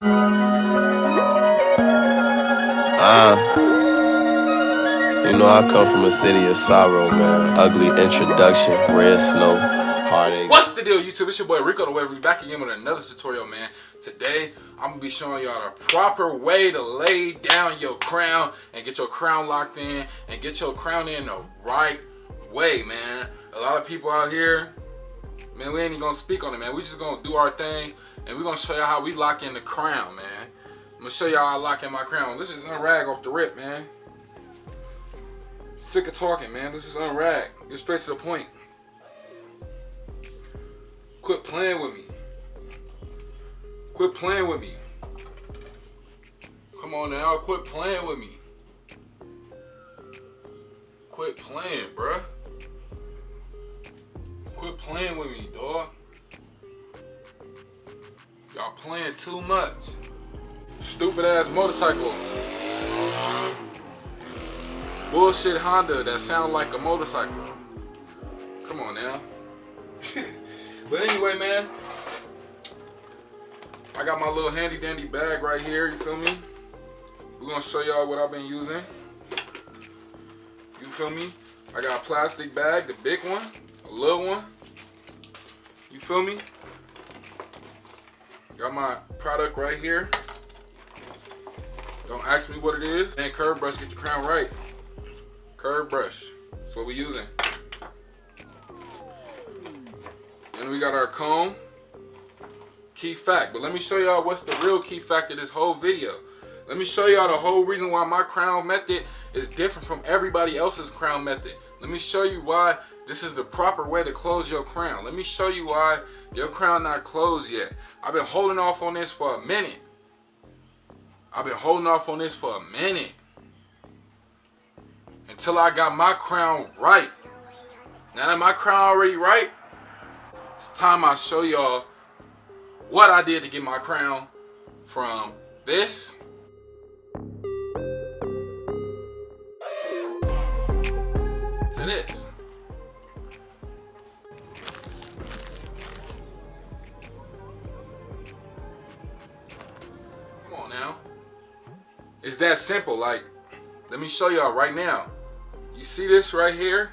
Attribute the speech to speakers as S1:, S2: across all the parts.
S1: You know I come from a city of sorrow, man. Ugly introduction, red snow, heartache.
S2: What's the deal, YouTube? It's your boy Rico the Wave. We're back again with another tutorial, man. Today, I'm gonna be showing y'all the proper way to lay down your crown and get your crown locked in and get your crown in the right way, man. A lot of people out here, man, we ain't even gonna speak on it, man. We just gonna do our thing and we're gonna show y'all how we lock in the crown, man. I'm gonna show y'all how I lock in my crown. Let's just unrag off the rip, man. Sick of talking, man. Let's just unrag. Get straight to the point. Quit playing with me. Quit playing with me. Come on now, quit playing with me. Quit playing, bruh. Quit playing with me, dog. Y'all playing too much. Stupid ass motorcycle. Bullshit Honda that sound like a motorcycle. Come on now. But anyway, man, I got my little handy dandy bag right here, you feel me? We're gonna show y'all what I've been using. You feel me? I got a plastic bag, the big one, a little one. You feel me? Got my product right here. Don't ask me what it is. And curve brush, get your crown right. Curve brush, that's what we're using. And we got our comb. Key fact, but let me show y'all what's the real key fact of this whole video. Let me show y'all the whole reason why my crown method is different from everybody else's crown method. Let me show you why this is the proper way to close your crown. Let me show you why your crown not closed yet. I've been holding off on this for a minute. Until I got my crown right. Now that my crown already right, it's time I show y'all what I did to get my crown from this to this. Come on now. It's that simple. Like, let me show y'all right now. You see this right here?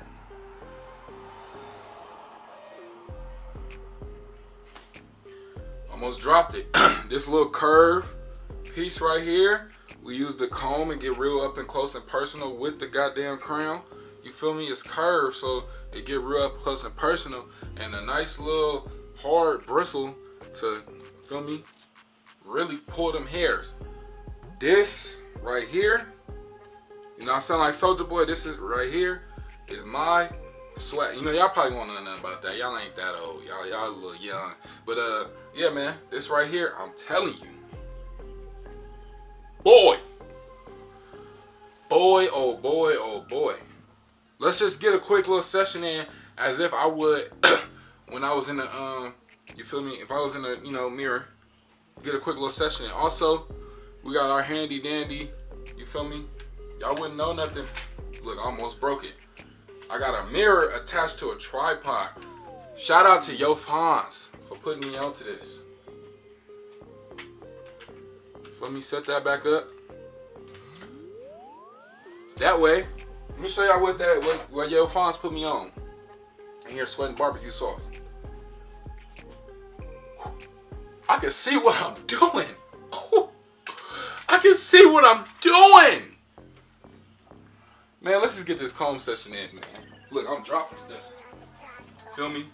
S2: Almost dropped it. This little curve piece right here, we use the comb and get real up and close and personal with the goddamn crown. You feel me? It's curved, so it get real up close and personal, and a nice little hard bristle to, feel me, really pull them hairs. This right here, you know I sound like Soulja Boy, this is right here is my sweat. You know, y'all probably won't know nothing about that. Y'all ain't that old. Y'all a little young. But yeah, man, this right here, I'm telling you. Boy, oh boy, oh boy. Let's just get a quick little session in as if I would when I was in the you feel me? If I was in the, you know, mirror, get a quick little session in. Also, we got our handy dandy, you feel me? Y'all wouldn't know nothing. Look, I almost broke it. I got a mirror attached to a tripod. Shout out to Yo Fonz for putting me onto this. Let me set that back up. That way, let me show y'all what Yo Fonz put me on. And here sweating barbecue sauce. I can see what I'm doing. I can see what I'm doing. Man, let's just get this comb session in, man. Look, I'm dropping stuff. Feel me?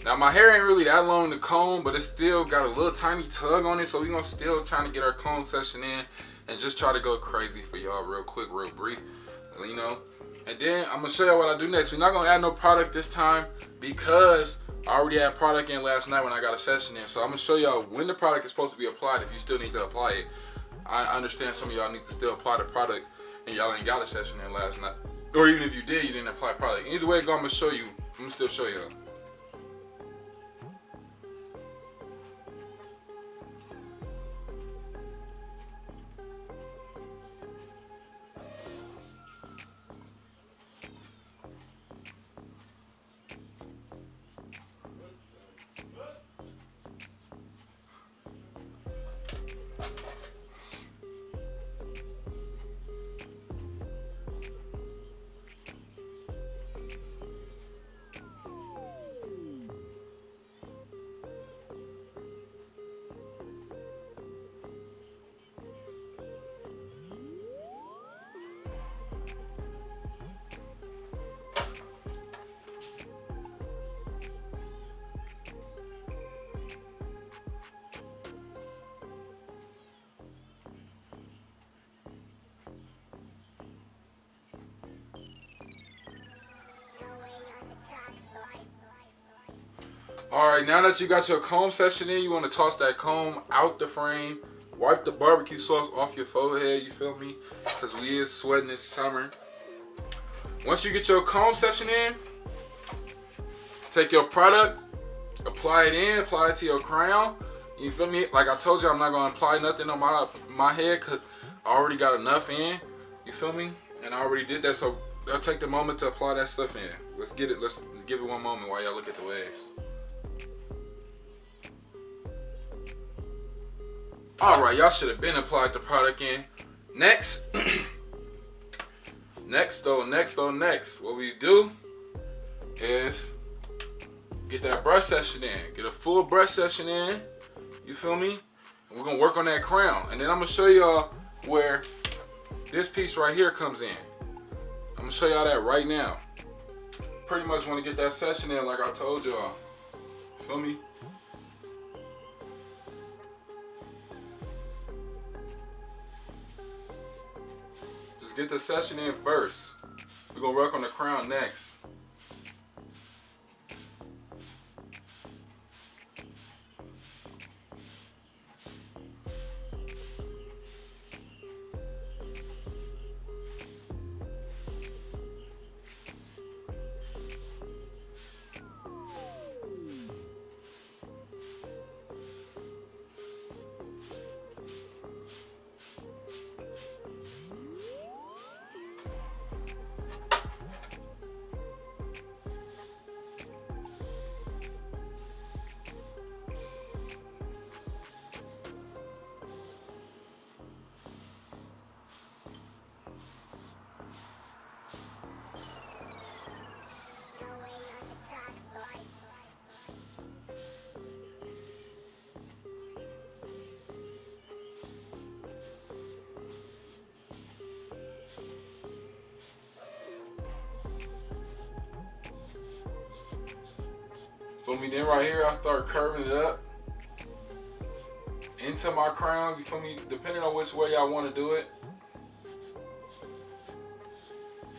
S2: Now my hair ain't really that long to comb, but it still got a little tiny tug on it, so we gonna still trying to get our comb session in and just try to go crazy for y'all real quick, real brief, you know. And then I'm gonna show y'all what I do next. We're not gonna add no product this time because I already had product in last night when I got a session in, so I'm gonna show y'all when the product is supposed to be applied if you still need to apply it. I understand some of y'all need to still apply the product and y'all ain't got a session in last night. Or even if you did, you didn't apply product. Either way, I'm gonna show you. I'm gonna still show y'all. Alright, now that you got your comb session in, you want to toss that comb out the frame. Wipe the barbecue sauce off your forehead, you feel me? Because we is sweating this summer. Once you get your comb session in, take your product, apply it in, apply it to your crown. You feel me? Like I told you, I'm not going to apply nothing on my head because I already got enough in. You feel me? And I already did that, so I'll take the moment to apply that stuff in. Let's give it one moment while y'all look at the waves. Alright, y'all should have been applied the product in. Next. Next. What we do is get that brush session in. Get a full brush session in. You feel me? And we're going to work on that crown. And then I'm going to show y'all where this piece right here comes in. I'm going to show y'all that right now. Pretty much want to get that session in like I told y'all. Feel me? Just get the session in first. We're going to work on the crown next. Feel me? Then right here, I start curving it up into my crown. You feel me? Depending on which way I want to do it.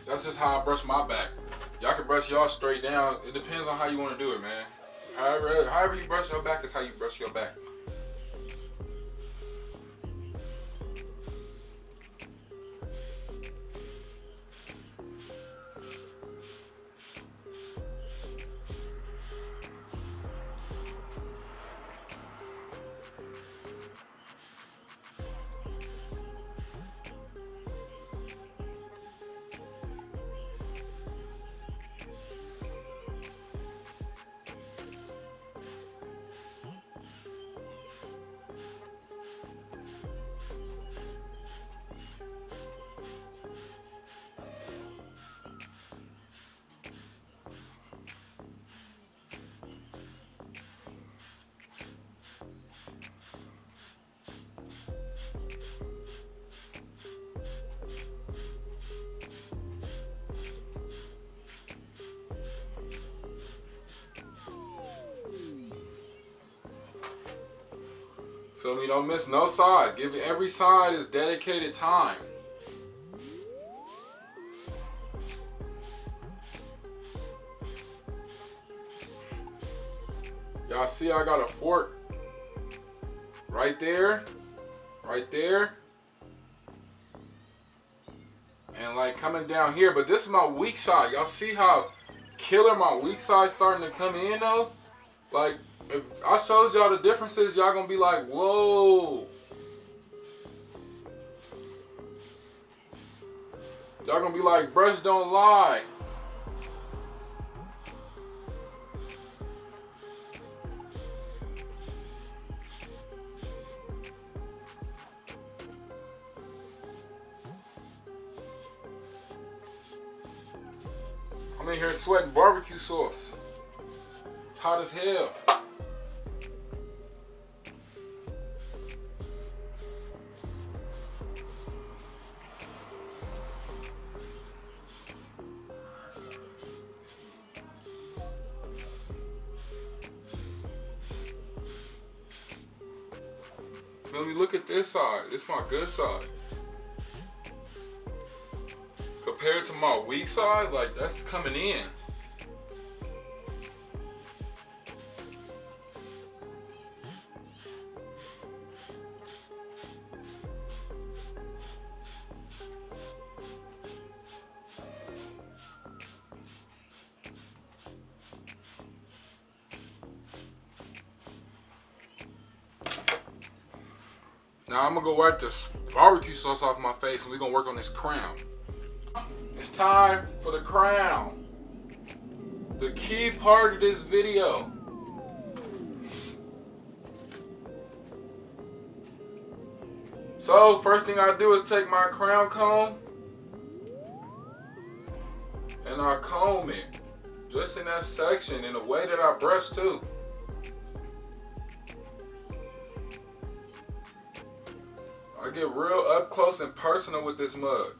S2: That's just how I brush my back. Y'all can brush y'all straight down. It depends on how you want to do it, man. However you brush your back is how you brush your back. Feel me? Don't miss no side. Give every side its dedicated time. Y'all see I got a fork right there, right there. And like coming down here, but this is my weak side. Y'all see how killer my weak side starting to come in though? Like, if I showed y'all the differences, y'all gonna be like, whoa. Y'all gonna be like, brush don't lie. I'm in here sweating barbecue sauce. It's hot as hell. Let me look at this side. This is my good side. Compared to my weak side, like that's coming in. Now I'm gonna go wipe this barbecue sauce off my face and we're gonna work on this crown. It's time for the crown. The key part of this video. So first thing I do is take my crown comb and I comb it just in that section in the way that I brush too. I get real up close and personal with this mug.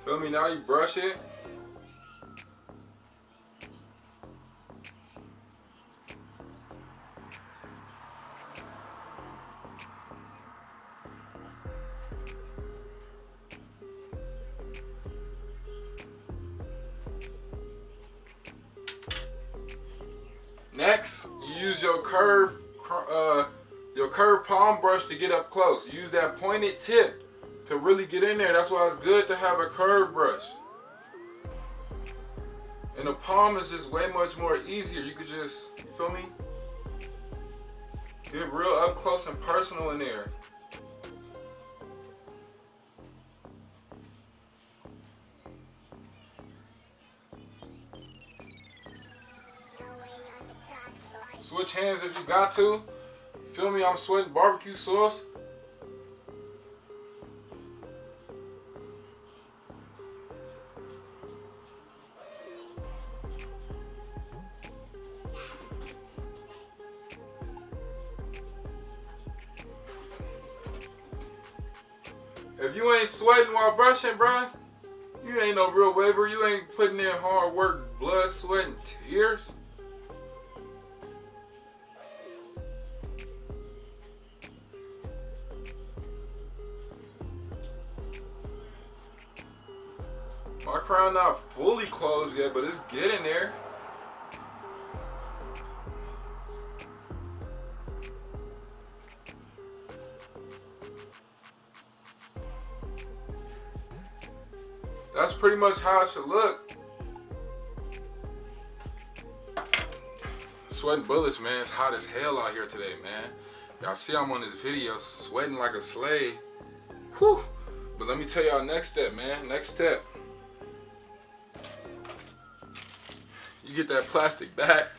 S2: Feel me? Now you brush it. Next, you use your curved palm brush to get up close. Use that pointed tip to really get in there. That's why it's good to have a curved brush. And the palm is just way much more easier. You could just, you feel me? Get real up close and personal in there. Switch hands if you got to. Feel me? I'm sweating barbecue sauce. If you ain't sweating while brushing, bruh, you ain't no real waver. You ain't putting in hard work, blood, sweat, and tears. My crown not fully closed yet, but it's getting there. that's pretty much how it should look. Sweating bullets, man. It's hot as hell out here today, man. Y'all see I'm on this video sweating like a slave. Whew. But let me tell y'all next step, man. Next step. You get that plastic back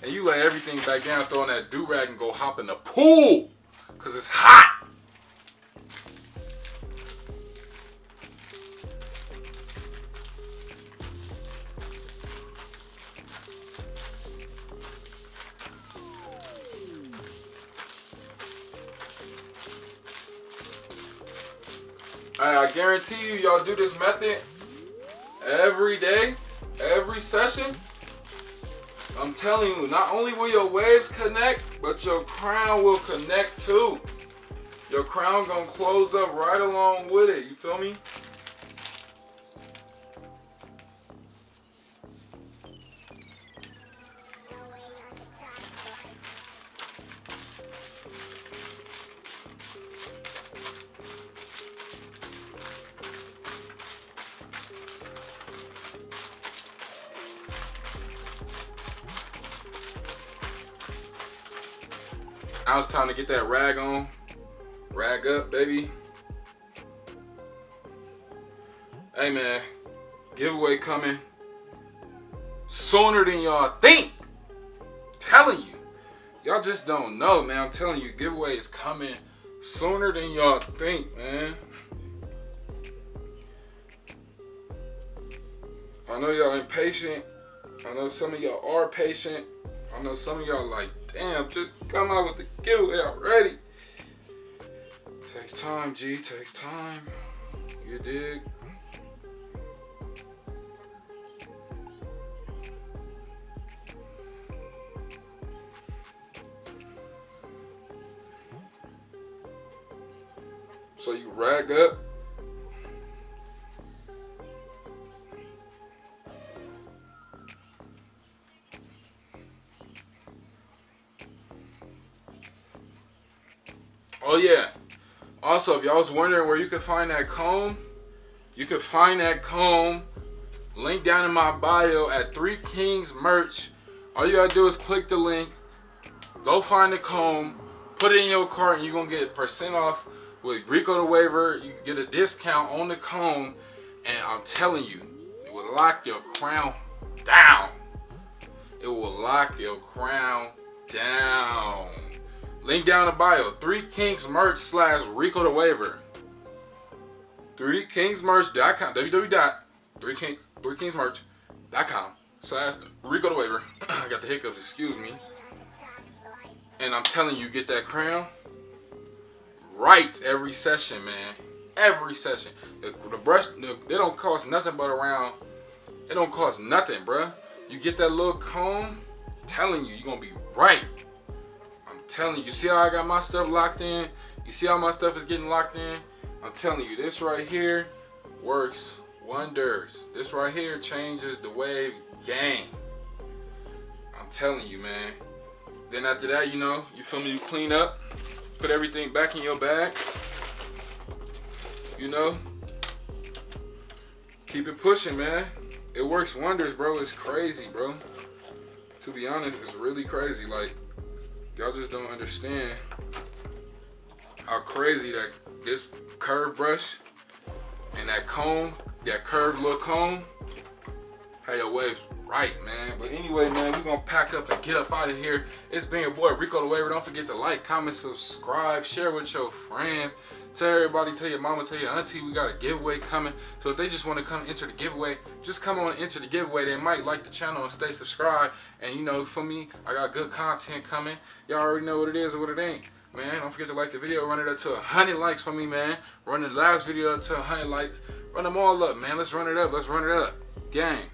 S2: and you lay everything back down, throw in that do-rag and go hop in the pool. Cause it's hot. I guarantee you, y'all do this method every day, every session. I'm telling you, not only will your waves connect, but your crown will connect too. Your crown gonna close up right along with it. You feel me? Now it's time to get that rag on. Rag up, baby. Hey, man. Giveaway coming sooner than y'all think. Telling you. Y'all just don't know, man. I'm telling you, giveaway is coming sooner than y'all think, man. I know y'all impatient. I know some of y'all are patient. I know some of y'all like, damn, just come out with the giveaway already. Takes time, G. Takes time. You dig? So you rag up. Oh yeah. Also, if y'all was wondering where you could find that comb, you can find that comb link down in my bio at 3 Kings merch. All you gotta do is click the link, go find the comb, put it in your cart, and you're gonna get % off with Rico the Waiver. You can get a discount on the comb, and I'm telling you, it will lock your crown down. It will lock your crown down. Link down in the bio. 3 Kings merch / Rico the Waiver. 3kingsmerch.com. www.3kingsmerch.com / Rico the Waiver. I got the hiccups, excuse me. And I'm telling you, get that crown right every session, man. Every session. The brush, they don't cost nothing but around. It don't cost nothing, bruh. You get that little comb, I'm telling you, you're gonna be right. I'm telling you, see how I got my stuff locked in? You see how my stuff is getting locked in? I'm telling you, this right here works wonders. This right here changes the wave game. I'm telling you, man. Then after that, you know, you feel me, you clean up, put everything back in your bag. You know, keep it pushing, man. It works wonders, bro. It's crazy, bro. To be honest, it's really crazy. Like, y'all just don't understand how crazy that this curved brush and that comb, that curved little comb, how your waves right, man. But anyway, man, we're gonna pack up and get up out of here. It's been your boy Rico the Waiver. Don't forget to like, comment, subscribe, share with your friends. Tell everybody, tell your mama, tell your auntie we got a giveaway coming. So if they just want to come enter the giveaway, just come on and enter the giveaway. They might like the channel and stay subscribed. And you know, for me, I got good content coming. Y'all already know what it is and what it ain't. Man, don't forget to like the video. Run it up to 100 likes for me, man. Run the last video up to 100 likes. Run them all up, man. Let's run it up. Let's run it up. Gang.